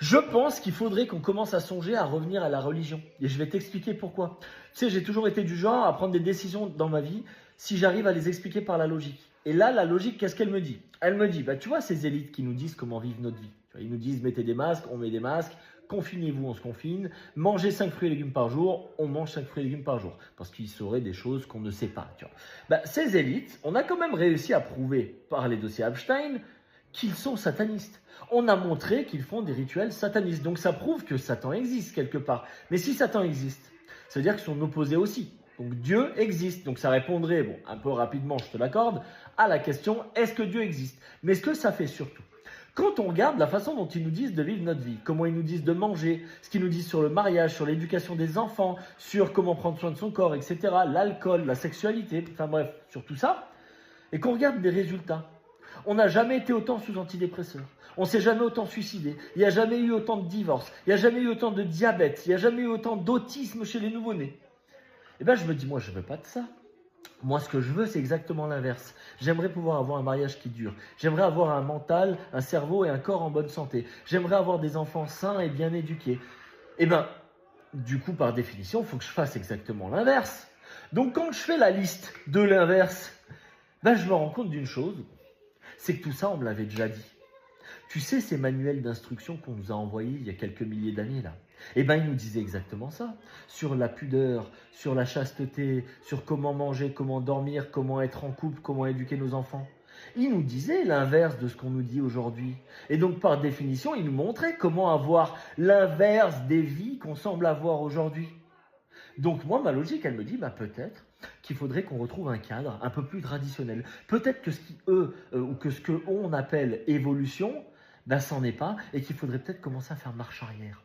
Je pense qu'il faudrait qu'on commence à songer à revenir à la religion. Et je vais t'expliquer pourquoi. Tu sais, j'ai toujours été du genre à prendre des décisions dans ma vie si j'arrive à les expliquer par la logique. Et là, la logique, qu'est-ce qu'elle me dit? Elle me dit, bah, tu vois ces élites qui nous disent comment vivre notre vie. Tu vois, ils nous disent, mettez des masques, on met des masques, confinez-vous, on se confine, mangez 5 fruits et légumes par jour, on mange 5 fruits et légumes par jour. Parce qu'ils sauraient des choses qu'on ne sait pas. Tu vois. Bah, ces élites, on a quand même réussi à prouver par les dossiers Epstein qu'ils sont satanistes. On a montré qu'ils font des rituels satanistes. Donc ça prouve que Satan existe quelque part. Mais si Satan existe, ça veut dire qu'ils sont opposés aussi. Donc Dieu existe. Donc ça répondrait, bon, un peu rapidement, je te l'accorde, à la question, est-ce que Dieu existe? Mais ce que ça fait surtout, quand on regarde la façon dont ils nous disent de vivre notre vie, comment ils nous disent de manger, ce qu'ils nous disent sur le mariage, sur l'éducation des enfants, sur comment prendre soin de son corps, etc., l'alcool, la sexualité, enfin bref, sur tout ça, et qu'on regarde des résultats, on n'a jamais été autant sous antidépresseurs. On s'est jamais autant suicidé. Il n'y a jamais eu autant de divorces. Il n'y a jamais eu autant de diabète. Il n'y a jamais eu autant d'autisme chez les nouveau-nés. Et bien, je me dis, moi, je ne veux pas de ça. Moi, ce que je veux, c'est exactement l'inverse. J'aimerais pouvoir avoir un mariage qui dure. J'aimerais avoir un mental, un cerveau et un corps en bonne santé. J'aimerais avoir des enfants sains et bien éduqués. Et bien, du coup, par définition, il faut que je fasse exactement l'inverse. Donc, quand je fais la liste de l'inverse, ben, je me rends compte d'une chose, c'est que tout ça, on me l'avait déjà dit. Tu sais, ces manuels d'instruction qu'on nous a envoyés il y a quelques milliers d'années là, eh ben, ils nous disaient exactement ça. Sur la pudeur, sur la chasteté, sur comment manger, comment dormir, comment être en couple, comment éduquer nos enfants. Ils nous disaient l'inverse de ce qu'on nous dit aujourd'hui. Et donc, par définition, ils nous montraient comment avoir l'inverse des vies qu'on semble avoir aujourd'hui. Donc moi, ma logique, elle me dit, bah, peut-être qu'il faudrait qu'on retrouve un cadre un peu plus traditionnel. Peut-être que ce qui ou que ce que on appelle évolution, bah, c'en est pas, et qu'il faudrait peut-être commencer à faire marche arrière.